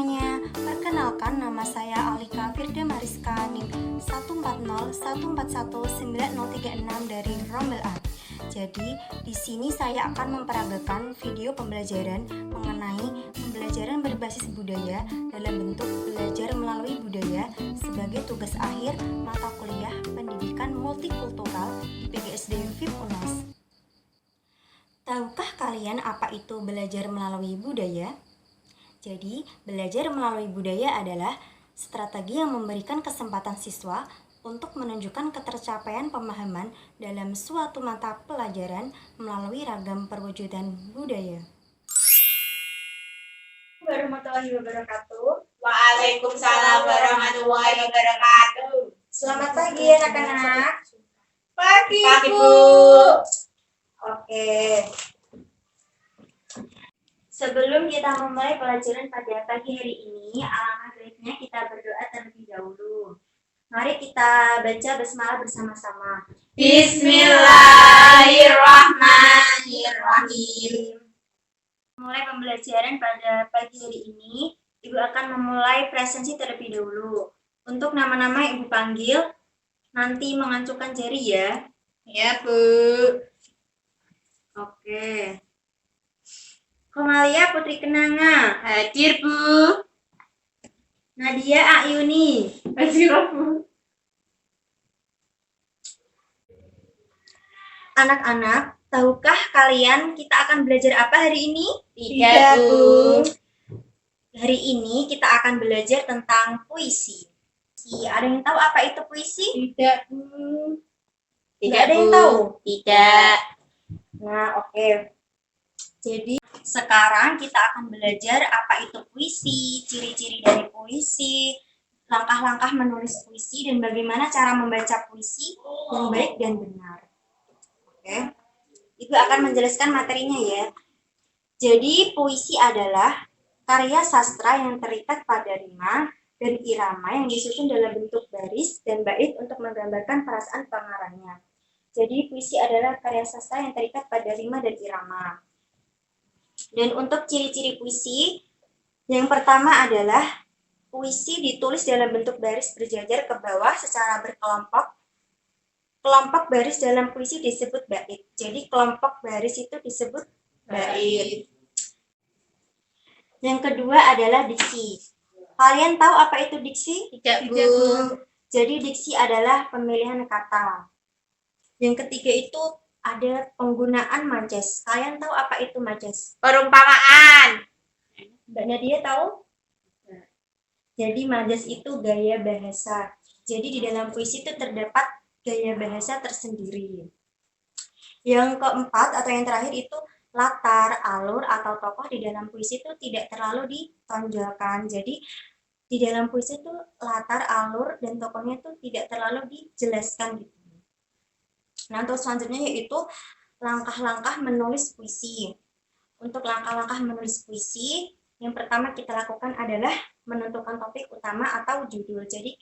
semuanya, perkenalkan nama saya Alika Firda Mariska NIM 140141936 dari Rombel A. Jadi, di sini saya akan memperagakan video pembelajaran mengenai pembelajaran berbasis budaya dalam bentuk belajar melalui budaya sebagai tugas akhir mata kuliah pendidikan multikultural di PGSD FIP UNAS. Tahukah kalian apa itu belajar melalui budaya? Jadi, belajar melalui budaya adalah strategi yang memberikan kesempatan siswa untuk menunjukkan ketercapaian pemahaman dalam suatu mata pelajaran melalui ragam perwujudan budaya. Warahmatullahi wabarakatuh. Waalaikumsalam warahmatullahi wabarakatuh. Selamat pagi anak-anak. Pagi, Bu. Oke. Sebelum kita memulai pelajaran pada pagi hari ini, alangkah baiknya kita berdoa terlebih dahulu. Mari kita baca basmalah bersama-sama. Bismillahirrahmanirrahim. Mulai pembelajaran pada pagi hari ini, Ibu akan memulai presensi terlebih dahulu. Untuk nama-nama yang Ibu panggil, nanti mengancungkan jari ya. Ya, Bu. Oke. Komalia Putri Kenanga. Hadir, Bu. Nadia Ayuni. Hadir, Bu. Anak-anak, tahukah kalian kita akan belajar apa hari ini? Tidak, Bu. Hari ini kita akan belajar tentang puisi. Ada yang tahu apa itu puisi? Tidak, Bu. Tidak ada yang tahu? Tidak. Nah, oke. Jadi, sekarang kita akan belajar apa itu puisi, ciri-ciri dari puisi, langkah-langkah menulis puisi, dan bagaimana cara membaca puisi yang baik dan benar. Oke. Ibu akan menjelaskan materinya ya. Jadi, puisi adalah karya sastra yang terikat pada rima dan irama yang disusun dalam bentuk baris dan bait untuk menggambarkan perasaan pengarangnya. Jadi, puisi adalah karya sastra yang terikat pada rima dan irama. Dan untuk ciri-ciri puisi, yang pertama adalah puisi ditulis dalam bentuk baris berjajar ke bawah secara berkelompok. Kelompok baris dalam puisi disebut bait. Jadi kelompok baris itu disebut bait. Yang kedua adalah diksi. Kalian tahu apa itu diksi? Tidak, Bu. Jadi diksi adalah pemilihan kata. Yang ketiga itu ada penggunaan majas. Kalian tahu apa itu majas? Perumpamaan. Mbak Nadia tahu? Jadi majas itu gaya bahasa. Jadi di dalam puisi itu terdapat gaya bahasa tersendiri. Yang keempat atau yang terakhir itu latar, alur, atau tokoh di dalam puisi itu tidak terlalu ditonjolkan. Jadi di dalam puisi itu latar, alur, dan tokohnya itu tidak terlalu dijelaskan gitu. Nah, untuk selanjutnya yaitu langkah-langkah menulis puisi. Untuk langkah-langkah menulis puisi, yang pertama kita lakukan adalah menentukan topik utama atau judul. Jadi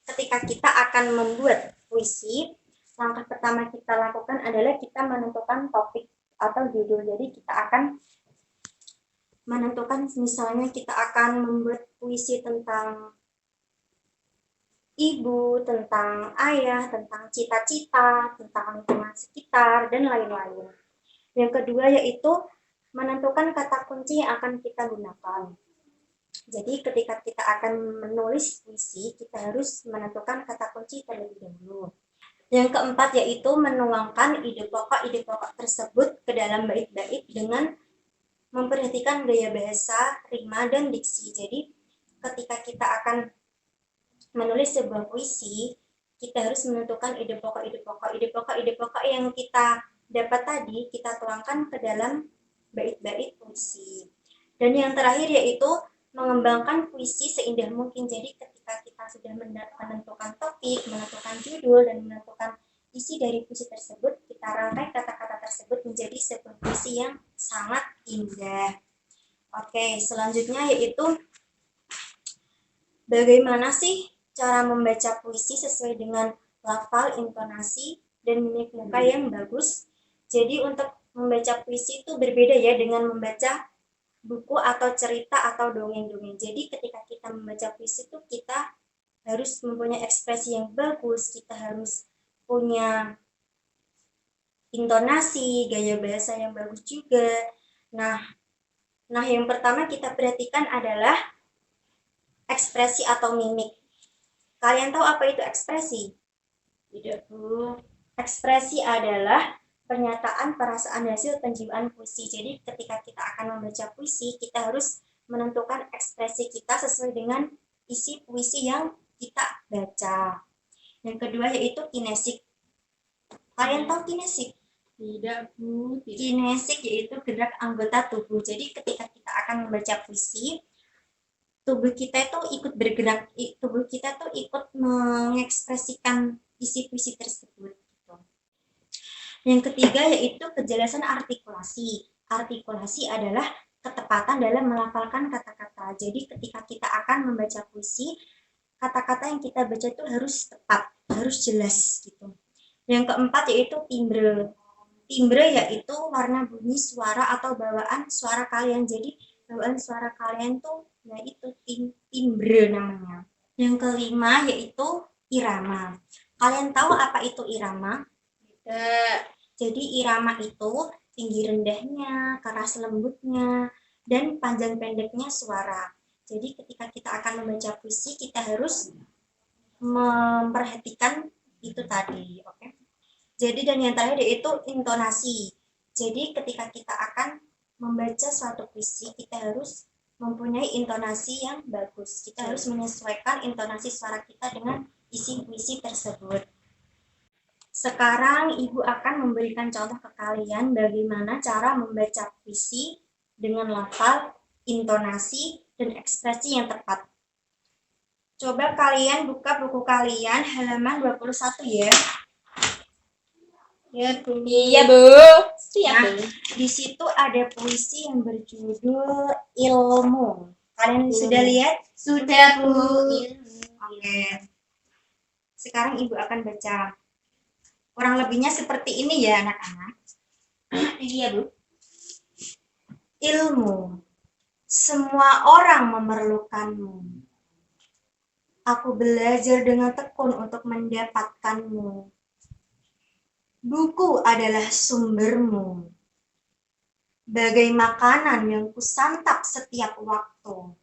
ketika kita akan membuat puisi, langkah pertama kita lakukan adalah kita menentukan topik atau judul. Jadi kita akan menentukan, misalnya kita akan membuat puisi tentang ibu, tentang ayah, tentang cita-cita, tentang lingkungan sekitar, dan lain-lain. Yang kedua yaitu menentukan kata kunci yang akan kita gunakan. Jadi ketika kita akan menulis puisi, kita harus menentukan kata kunci terlebih dahulu. Yang keempat yaitu menuangkan ide pokok tersebut ke dalam bait-bait dengan memperhatikan gaya bahasa, rima, dan diksi. Jadi ketika kita akan menulis sebuah puisi, kita harus menentukan ide pokok yang kita dapat tadi, kita tuangkan ke dalam bait-bait puisi. Dan yang terakhir yaitu mengembangkan puisi seindah mungkin. Jadi ketika kita sudah menentukan topik, menentukan judul, dan menentukan isi dari puisi tersebut, kita rangkai kata-kata tersebut menjadi sebuah puisi yang sangat indah. Oke, selanjutnya yaitu bagaimana sih cara membaca puisi sesuai dengan lafal, intonasi, dan mimik muka yang bagus. Jadi untuk membaca puisi itu berbeda ya dengan membaca buku atau cerita atau dongeng-dongeng. Jadi ketika kita membaca puisi itu kita harus mempunyai ekspresi yang bagus, kita harus punya intonasi, gaya bahasa yang bagus juga. Nah, yang pertama kita perhatikan adalah ekspresi atau mimik. Kalian tahu apa itu ekspresi? Tidak, Bu. Ekspresi adalah pernyataan perasaan hasil penjiwaan puisi. Jadi ketika kita akan membaca puisi, kita harus menentukan ekspresi kita sesuai dengan isi puisi yang kita baca. Yang kedua yaitu kinesik. Kalian tahu kinesik? Tidak, Bu. Tidak. Kinesik yaitu gerak anggota tubuh. Jadi ketika kita akan membaca puisi, tubuh kita itu ikut bergerak, tubuh kita tuh ikut mengekspresikan isi puisi tersebut. Yang ketiga yaitu kejelasan artikulasi. Artikulasi adalah ketepatan dalam melafalkan kata-kata. Jadi ketika kita akan membaca puisi, kata-kata yang kita baca itu harus tepat, harus jelas gitu. Yang keempat yaitu timbre. Timbre yaitu warna bunyi suara atau bawaan suara kalian. Jadi bawaan suara kalian tuh yaitu timbre namanya. Yang kelima yaitu irama. Kalian tahu apa itu irama? Jadi irama itu tinggi rendahnya, keras lembutnya, dan panjang pendeknya suara. Jadi ketika kita akan membaca puisi, kita harus memperhatikan itu tadi, oke? Jadi dan yang terakhir yaitu intonasi. Jadi ketika kita akan membaca suatu puisi, kita harus mempunyai intonasi yang bagus. Kita harus menyesuaikan intonasi suara kita dengan isi puisi tersebut. Sekarang Ibu akan memberikan contoh ke kalian bagaimana cara membaca puisi dengan lafal, intonasi, dan ekspresi yang tepat. Coba kalian buka buku kalian halaman 21 ya. Ya, Bu. Iya, Bu. Siap, Nah, Bu. di situ ada puisi yang berjudul Ilmu. Kalian sudah lihat? Sudah, Bu. Oke. Sekarang Ibu akan baca. Kurang lebihnya seperti ini ya anak-anak. Iya, Bu. Ilmu. Semua orang memerlukanmu. Aku belajar dengan tekun untuk mendapatkanmu. Buku adalah sumbermu. Bagai makanan yang kusantap setiap waktu.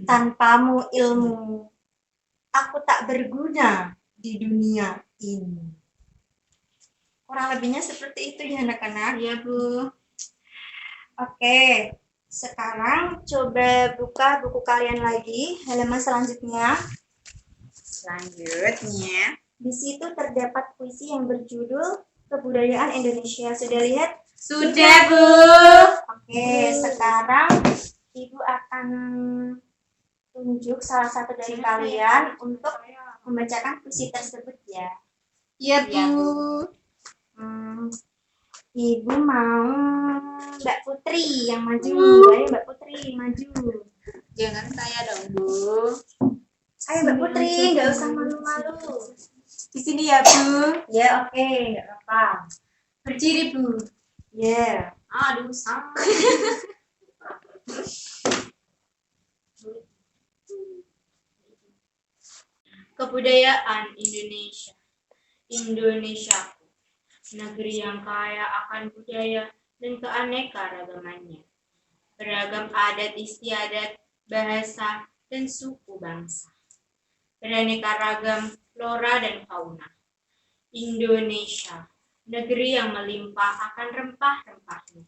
Tanpamu ilmu, aku tak berguna di dunia ini. Kurang lebihnya seperti itu ya anak-anak. Iya, Bu. Oke, sekarang coba buka buku kalian lagi, halaman selanjutnya. Selanjutnya. Di situ terdapat puisi yang berjudul Kebudayaan Indonesia. Sudah lihat? Sudah, Bu. Oke, sekarang Ibu akan tunjuk salah satu dari kalian untuk membacakan puisi tersebut ya. Iya, Bu. Ibu mau Mbak Putri yang maju. Ayo Mbak Putri maju. Jangan saya dong, Bu. Ayo Mbak Putri, nggak usah malu-malu. Di sini ya, Bu. Ya oke, nggak apa-apa. Berdiri, Bu. Ya. Aduh, sama. Kebudayaan Indonesia. Indonesiaku, negeri yang kaya akan budaya dan keanekaragamannya. Beragam adat istiadat, bahasa, dan suku bangsa. Beraneka ragam flora dan fauna. Indonesia, negeri yang melimpah akan rempah-rempahnya.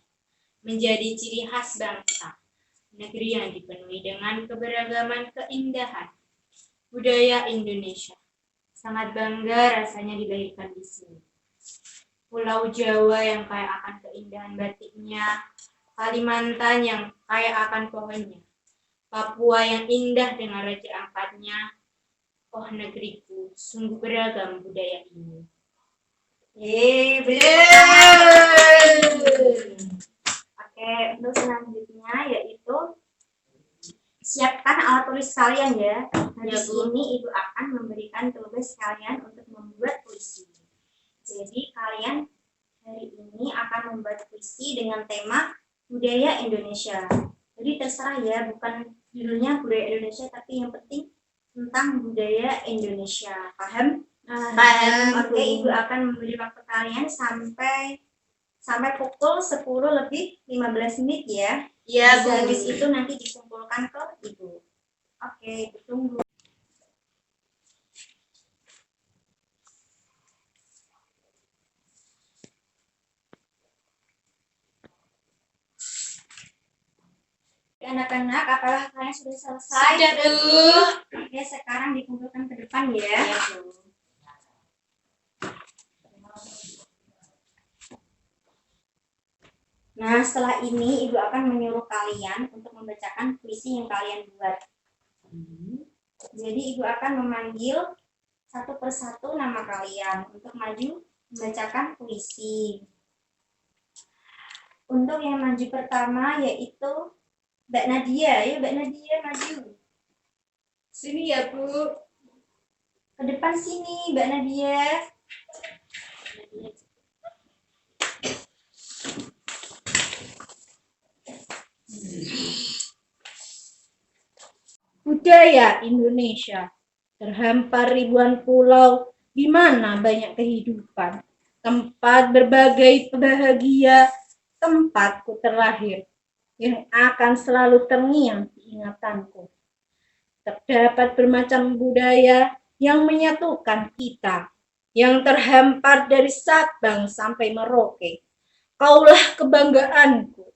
Menjadi ciri khas bangsa. Negeri yang dipenuhi dengan keberagaman keindahan. Budaya Indonesia. Sangat bangga rasanya dilahirkan di sini. Pulau Jawa yang kaya akan keindahan batiknya, Kalimantan yang kaya akan pohonnya, Papua yang indah dengan raja angkatnya. Oh negeriku, sungguh beragam budaya ini. Oke, untuk selanjutnya yaitu siapkan alat tulis kalian ya. Nah, di Ya, Bu. sini Ibu akan memberikan tugas kalian untuk membuat puisi. Jadi kalian hari ini akan membuat puisi dengan tema budaya Indonesia. Jadi terserah ya, bukan judulnya budaya Indonesia, tapi yang penting tentang budaya Indonesia. Paham? Paham. Oke, Ibu akan memberi waktu kalian sampai pukul 10:15 ya. Iya, Bu. Habis itu nanti dikumpulkan ke Ibu. Oke, ditunggu. Anak-anak, apakah kalian sudah selesai? Sudah, Bu. Oke, sekarang dikumpulkan ke depan ya. Iya, Bu. Nah, setelah ini Ibu akan menyuruh kalian untuk membacakan puisi yang kalian buat. Jadi Ibu akan memanggil satu persatu nama kalian untuk maju membacakan puisi. Untuk yang maju pertama yaitu Mbak Nadia. Ayo Mbak Nadia maju. Sini ya, Bu. Ke depan sini Mbak Nadia. Budaya Indonesia terhampar ribuan pulau di mana banyak kehidupan, tempat berbagai bahagia, tempatku terlahir yang akan selalu terngiang di ingatanku. Terdapat bermacam budaya yang menyatukan kita, yang terhampar dari Sabang sampai Merauke. Kaulah kebanggaanku,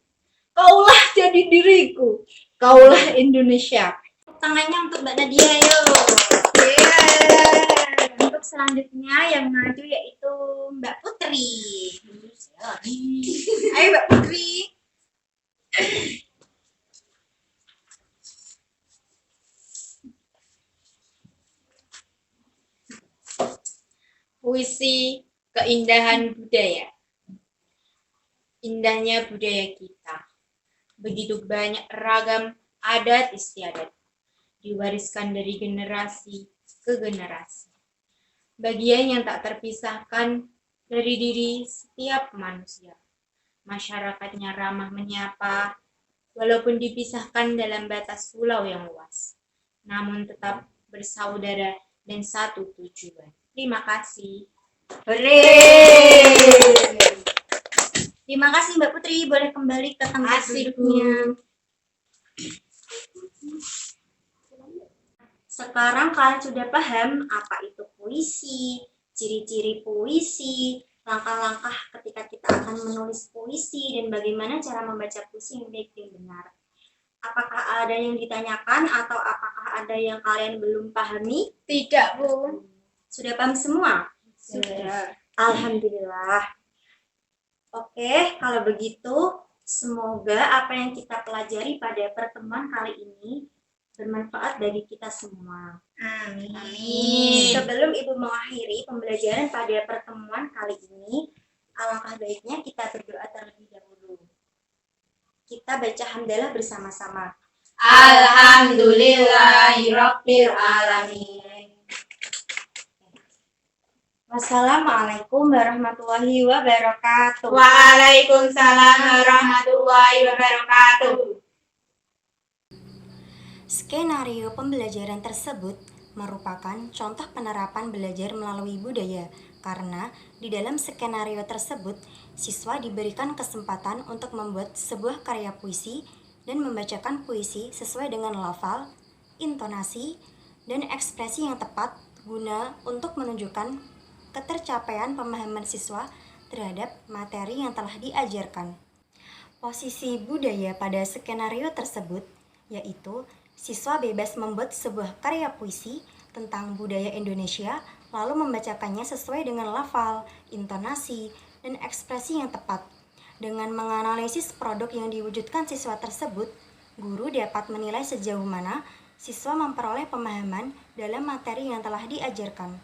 kaulah jadi diriku, kaulah Indonesia. Tangannya untuk Mbak Nadia, ayo. Untuk selanjutnya yang maju yaitu Mbak Putri. Ayo Mbak Putri. Puisi keindahan budaya. Indahnya budaya kita. Begitu banyak ragam adat istiadat. Diwariskan dari generasi ke generasi. Bagian yang tak terpisahkan dari diri setiap manusia. Masyarakatnya ramah menyapa, walaupun dipisahkan dalam batas pulau yang luas. Namun tetap bersaudara dan satu tujuan. Terima kasih. Terima kasih Mbak Putri, boleh kembali ke tempat Asik, duduknya. Sekarang kalian sudah paham apa itu puisi, ciri-ciri puisi, langkah-langkah ketika kita akan menulis puisi, dan bagaimana cara membaca puisi yang baik dan benar. Apakah ada yang ditanyakan atau apakah ada yang kalian belum pahami? Tidak, Bu. Sudah paham semua? Sudah. Alhamdulillah. Oke, kalau begitu semoga apa yang kita pelajari pada pertemuan kali ini bermanfaat bagi kita semua. Amin. Sebelum Ibu mengakhiri pembelajaran pada pertemuan kali ini, alangkah baiknya kita berdoa terlebih dahulu. Kita baca hamdalah bersama-sama. Alhamdulillahirabbil alamin. Wassalamualaikum warahmatullahi wabarakatuh. Waalaikumsalam warahmatullahi wabarakatuh. Skenario pembelajaran tersebut merupakan contoh penerapan belajar melalui budaya, karena di dalam skenario tersebut siswa diberikan kesempatan untuk membuat sebuah karya puisi dan membacakan puisi sesuai dengan lafal, intonasi, dan ekspresi yang tepat guna untuk menunjukkan ketercapaian pemahaman siswa terhadap materi yang telah diajarkan. Posisi budaya pada skenario tersebut yaitu siswa bebas membuat sebuah karya puisi tentang budaya Indonesia, lalu membacakannya sesuai dengan lafal, intonasi, dan ekspresi yang tepat. Dengan menganalisis produk yang diwujudkan siswa tersebut, guru dapat menilai sejauh mana siswa memperoleh pemahaman dalam materi yang telah diajarkan.